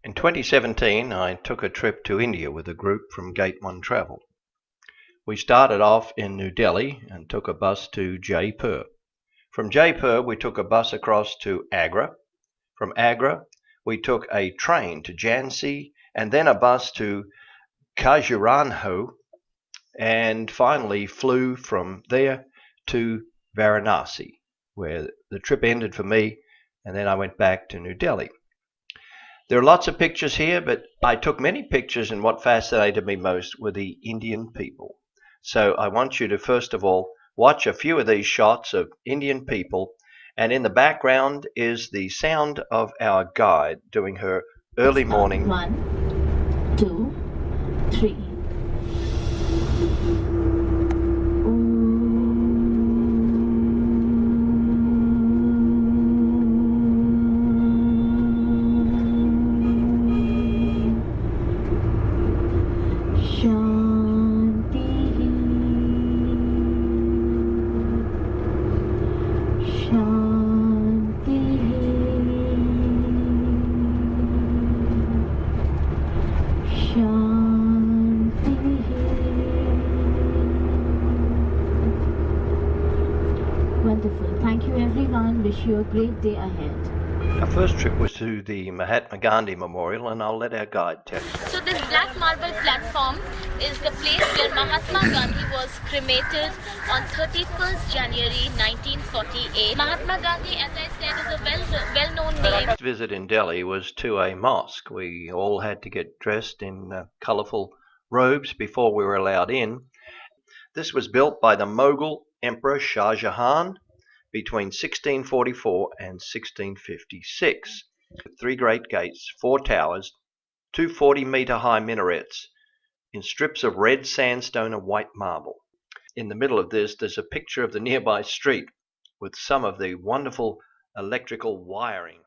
In 2017, I took a trip to India with a group from Gate One Travel. We started off in New Delhi and took a bus to Jaipur. From Jaipur, we took a bus across to Agra. From Agra, we took a train to Jhansi and then a bus to Khajuraho, and finally flew from there to Varanasi, where the trip ended for me, and then I went back to New Delhi. There are lots of pictures here, but I took many pictures, and what fascinated me most were the Indian people. So I want you to first of all watch a few of these shots of Indian people, and in the background is the sound of our guide doing her early morning. 1, 2, 3. Wonderful. Thank you everyone. Wish you a great day ahead. Our first trip was to the Mahatma Gandhi Memorial, and I'll let our guide tell you. So this black marble platform is the place where Mahatma Gandhi was cremated on 31st January 1948. Mahatma Gandhi, as I said, is a well-known name. Our next visit in Delhi was to a mosque. We all had to get dressed in colourful robes before we were allowed in. This was built by the Mughal Emperor Shah Jahan between 1644 and 1656. 3 great gates, 4 towers, 2 40-metre high minarets in strips of red sandstone and white marble. In the middle of this, there's a picture of the nearby street with some of the wonderful electrical wiring.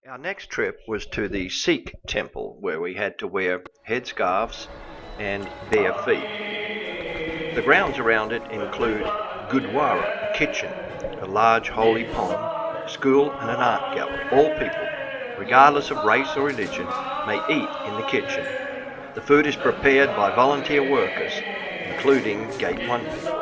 Our next trip was to the Sikh temple, where we had to wear headscarves and bare feet. The grounds around it include Gurdwara, a kitchen, a large holy pond, a school and an art gallery. All people, regardless of race or religion, may eat in the kitchen. The food is prepared by volunteer workers, including Gate One people.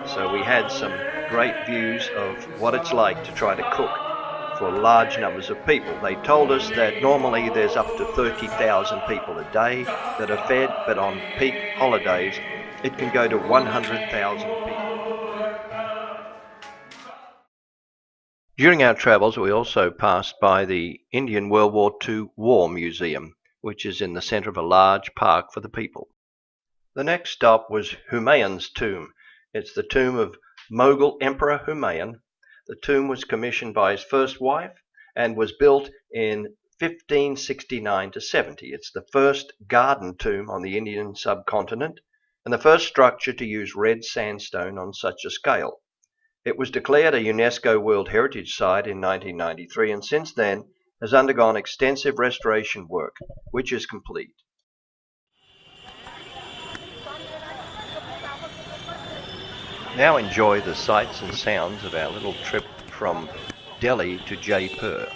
So we had some great views of what it's like to try to cook for large numbers of people. They told us that normally there's up to 30,000 people a day that are fed, but on peak holidays it can go to 100,000 people. During our travels, we also passed by the Indian World War II War Museum, which is in the centre of a large park for the people. The next stop was Humayun's tomb. It's the tomb of Mughal Emperor Humayun. The tomb was commissioned by his first wife and was built in 1569 to 70. It's the first garden tomb on the Indian subcontinent and the first structure to use red sandstone on such a scale. It was declared a UNESCO World Heritage Site in 1993 and since then has undergone extensive restoration work, which is complete. Now enjoy the sights and sounds of our little trip from Delhi to Jaipur.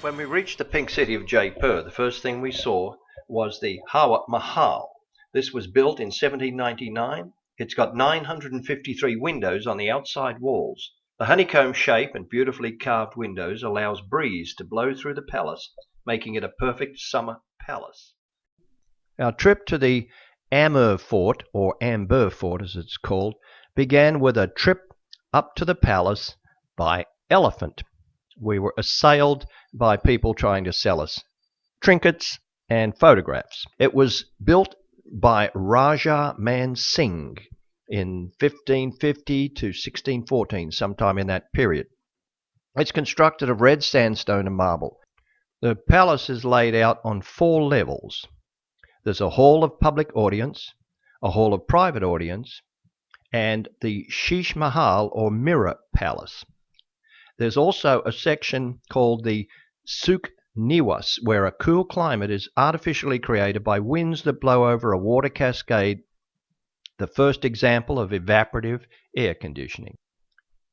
When we reached the pink city of Jaipur, the first thing we saw was the Hawa Mahal. This was built in 1799. It's got 953 windows on the outside walls. The honeycomb shape and beautifully carved windows allows breeze to blow through the palace, making it a perfect summer palace. Our trip to the Amber Fort, or Amber Fort as it's called, began with a trip up to the palace by elephant. We were assailed by people trying to sell us trinkets and photographs. It was built by Raja Man Singh in 1550 to 1614, sometime in that period. It's constructed of red sandstone and marble. The palace is laid out on 4 levels. There's a hall of public audience, a hall of private audience, and the Sheesh Mahal or Mirror Palace. There's also a section called the Sukh Niwas, where a cool climate is artificially created by winds that blow over a water cascade, the first example of evaporative air conditioning.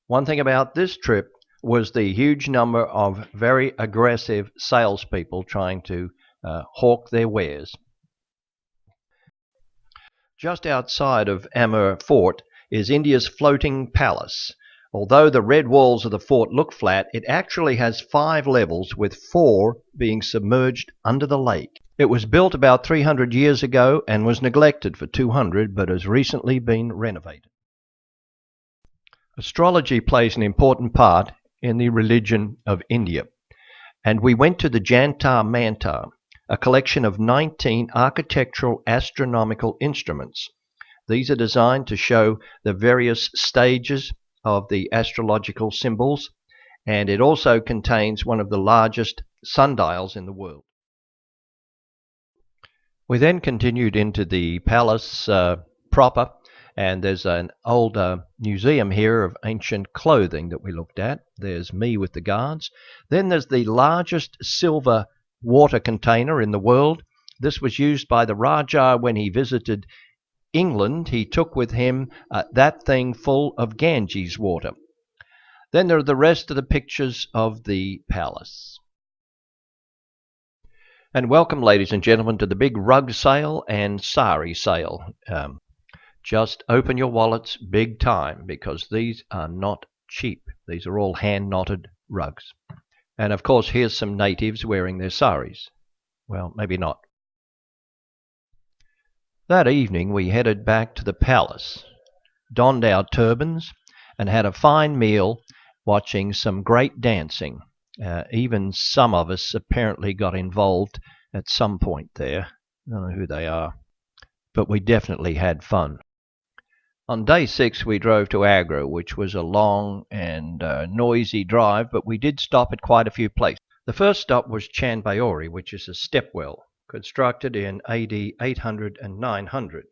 One thing about this trip was the huge number of very aggressive salespeople trying to hawk their wares. Just outside of Amer Fort is India's floating palace. Although the red walls of the fort look flat, it actually has 5 levels, with 4 being submerged under the lake. It was built about 300 years ago and was neglected for 200, but has recently been renovated. Astrology plays an important part in the religion of India, and we went to the Jantar Mantar, a collection of 19 architectural astronomical instruments. These are designed to show the various stages of the astrological symbols, and it also contains one of the largest sundials in the world. We then continued into the palace proper, and there's an old museum here of ancient clothing that we looked at. There's me with the guards. Then there's the largest silver water container in the world. This was used by the Rajah when he visited England. He took with him that thing full of Ganges water. Then there are the rest of the pictures of the palace. And welcome, ladies and gentlemen, to the big rug sale and sari sale. Just open your wallets big time, because these are not cheap. These are all hand-knotted rugs. And of course, here's some natives wearing their saris. Well, maybe not. That evening we headed back to the palace, donned our turbans, and had a fine meal watching some great dancing. Even some of us apparently got involved at some point there. I don't know who they are, but we definitely had fun. On day 6 we drove to Agra, which was a long and noisy drive, but we did stop at quite a few places. The first stop was Chandbaori, which is a stepwell, constructed in AD 800 and 900.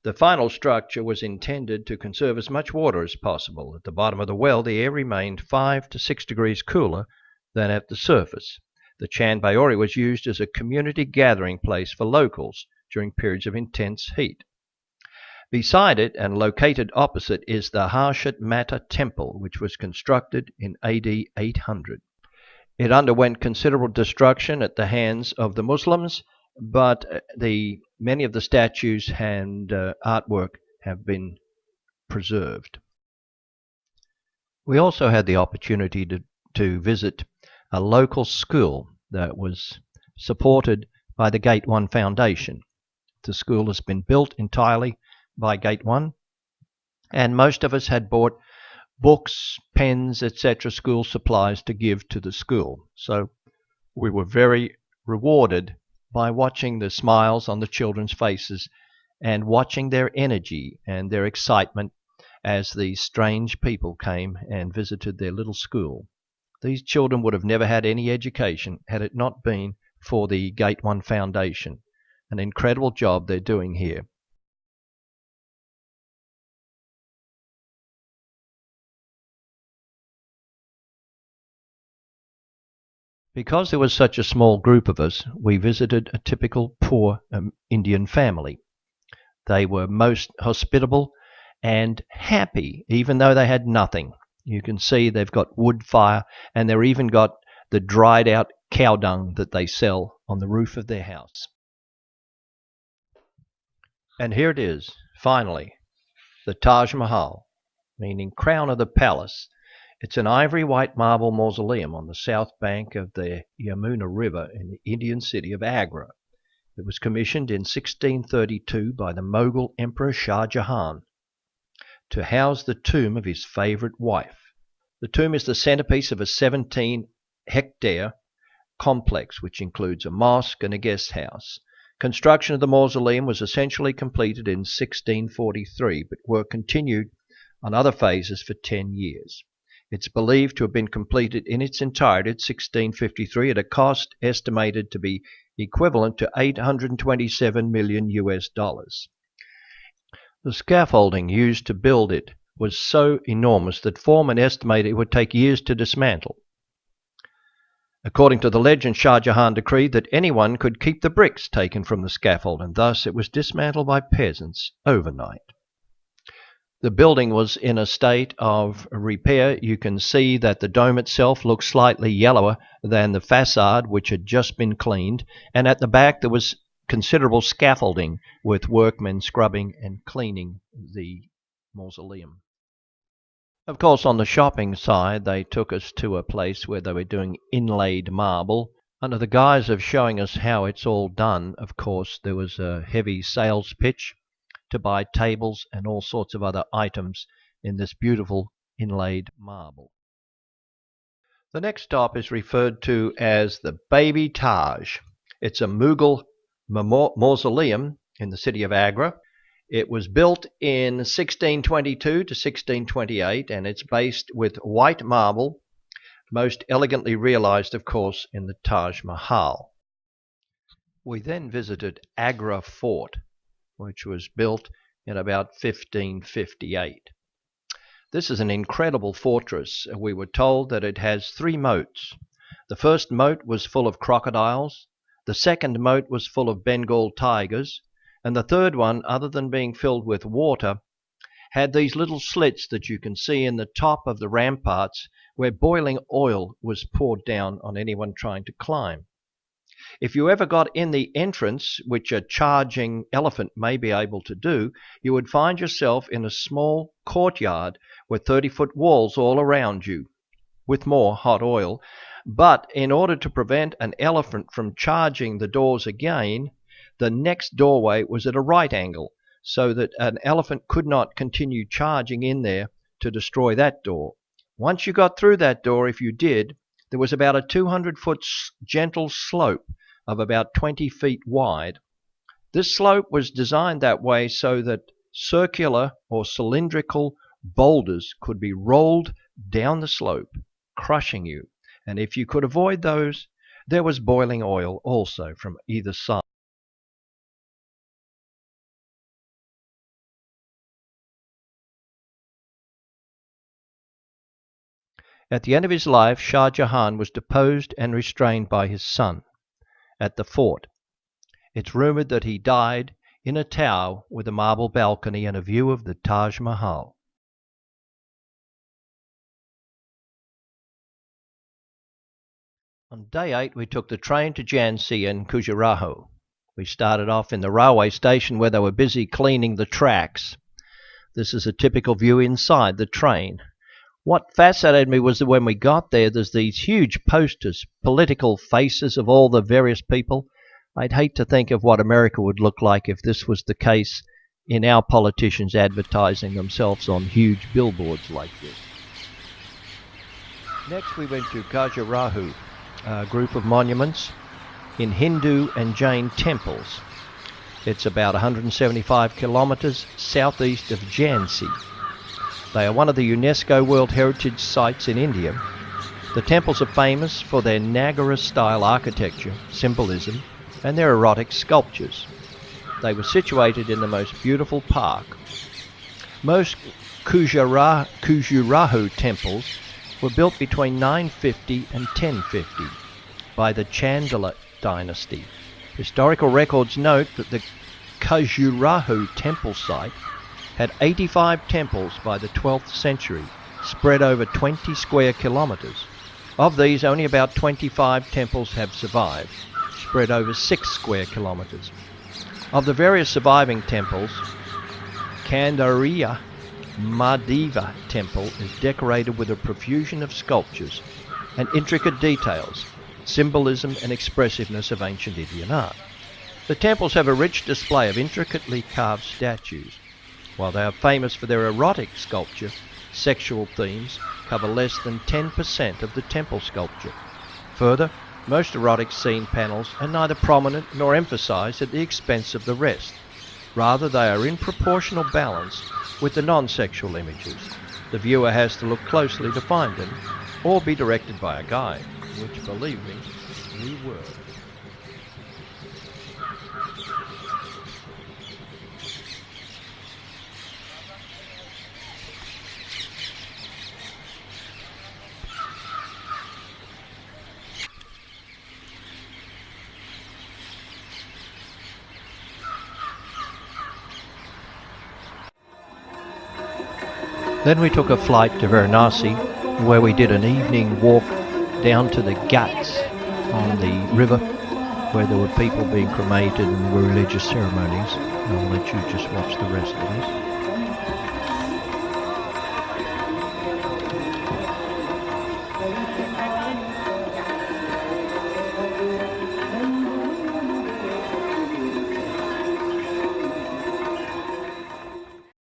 The final structure was intended to conserve as much water as possible. At the bottom of the well, the air remained 5 to 6 degrees cooler than at the surface. The Chandbaori was used as a community gathering place for locals during periods of intense heat. Beside it, and located opposite, is the Harshad Mata Temple, which was constructed in AD 800. It underwent considerable destruction at the hands of the Muslims, but many of the statues and artwork have been preserved. We also had the opportunity to visit a local school that was supported by the Gate 1 Foundation. The school has been built entirely by Gate 1, and most of us had bought books, pens, etc., school supplies to give to the school. So we were very rewarded by watching the smiles on the children's faces and watching their energy and their excitement as these strange people came and visited their little school. These children would have never had any education had it not been for the Gate 1 Foundation. An incredible job they're doing here. Because there was such a small group of us, we visited a typical poor Indian family. They were most hospitable and happy, even though they had nothing. You can see they've got wood fire, and they've even got the dried out cow dung that they sell on the roof of their house. And here it is, finally, the Taj Mahal, meaning crown of the palace. It's an ivory white marble mausoleum on the south bank of the Yamuna River in the Indian city of Agra. It was commissioned in 1632 by the Mughal Emperor Shah Jahan to house the tomb of his favorite wife. The tomb is the centerpiece of a 17-hectare complex, which includes a mosque and a guest house. Construction of the mausoleum was essentially completed in 1643, but work continued on other phases for 10 years. It's believed to have been completed in its entirety at 1653 at a cost estimated to be equivalent to $827 million US. The scaffolding used to build it was so enormous that foremen estimated it would take years to dismantle. According to the legend, Shah Jahan decreed that anyone could keep the bricks taken from the scaffold, and thus it was dismantled by peasants overnight. The building was in a state of repair. You can see that the dome itself looks slightly yellower than the facade, which had just been cleaned, and at the back there was considerable scaffolding with workmen scrubbing and cleaning the mausoleum. Of course, on the shopping side, they took us to a place where they were doing inlaid marble. Under the guise of showing us how it's all done, of course, there was a heavy sales pitch to buy tables and all sorts of other items in this beautiful inlaid marble. The next stop is referred to as the Baby Taj. It's a Mughal mausoleum in the city of Agra. It was built in 1622 to 1628, and it's based with white marble, most elegantly realized, of course, in the Taj Mahal. We then visited Agra Fort, which was built in about 1558. This is an incredible fortress. We were told that it has 3 moats. The first moat was full of crocodiles, the second moat was full of Bengal tigers, and the third one, other than being filled with water, had these little slits that you can see in the top of the ramparts where boiling oil was poured down on anyone trying to climb. If you ever got in the entrance, which a charging elephant may be able to do, you would find yourself in a small courtyard with 30-foot walls all around you, with more hot oil. But in order to prevent an elephant from charging the doors again, the next doorway was at a right angle, so that an elephant could not continue charging in there to destroy that door. Once you got through that door, if you did, there was about a 200-foot gentle slope of about 20 feet wide. This slope was designed that way so that circular or cylindrical boulders could be rolled down the slope, crushing you. And if you could avoid those, there was boiling oil also from either side. At the end of his life, Shah Jahan was deposed and restrained by his son at the fort. It's rumored that he died in a tower with a marble balcony and a view of the Taj Mahal. On day 8, we took the train to Jhansi and Khajuraho. We started off in the railway station where they were busy cleaning the tracks. This is a typical view inside the train. What fascinated me was that when we got there, there's these huge posters, political faces of all the various people. I'd hate to think of what America would look like if this was the case in our politicians advertising themselves on huge billboards like this. Next we went to Khajuraho, a group of monuments in Hindu and Jain temples. It's about 175 kilometers southeast of Jhansi. They are one of the UNESCO World Heritage Sites in India. The temples are famous for their Nagara-style architecture, symbolism, and their erotic sculptures. They were situated in the most beautiful park. Most Khajuraho temples were built between 950 and 1050 by the Chandala dynasty. Historical records note that the Khajuraho temple site had 85 temples by the 12th century, spread over 20 square kilometers. Of these, only about 25 temples have survived, spread over 6 square kilometers. Of the various surviving temples, Kandariya Mahadeva Temple is decorated with a profusion of sculptures and intricate details, symbolism and expressiveness of ancient Indian art. The temples have a rich display of intricately carved statues. While they are famous for their erotic sculpture, sexual themes cover less than 10% of the temple sculpture. Further, most erotic scene panels are neither prominent nor emphasized at the expense of the rest. Rather, they are in proportional balance with the non-sexual images. The viewer has to look closely to find them, or be directed by a guide, which, believe me, we were. Then we took a flight to Varanasi, where we did an evening walk down to the Ghats on the river, where there were people being cremated and there were religious ceremonies. I'll let you just watch the rest of this.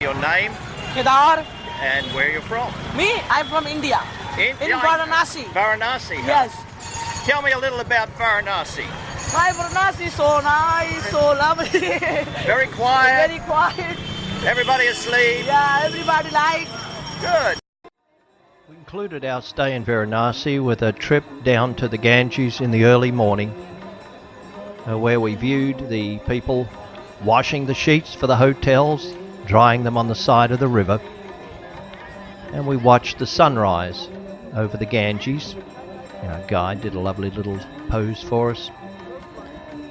Your name Kedar. and where you're from? Me, I'm from India. In Varanasi. Varanasi. Huh? Yes. Tell me a little about Varanasi. My Varanasi is so nice, so lovely. Very quiet. Very quiet. Everybody asleep. Yeah, everybody like. Good. We concluded our stay in Varanasi with a trip down to the Ganges in the early morning, where we viewed the people washing the sheets for the hotels, drying them on the side of the river, and we watched the sunrise over the Ganges. Our guide did a lovely little pose for us.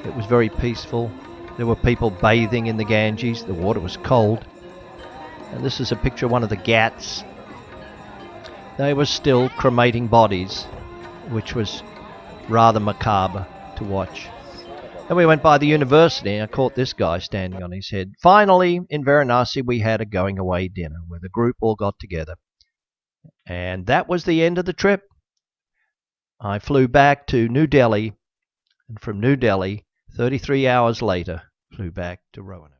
It was very peaceful. There were people bathing in the Ganges. The water was cold. And this is a picture of one of the Ghats. They were still cremating bodies, which was rather macabre to watch. Then we went by the university and I caught this guy standing on his head. Finally, in Varanasi, we had a going away dinner where the group all got together. And that was the end of the trip. I flew back to New Delhi, and from New Delhi, 33 hours later, flew back to Roanoke.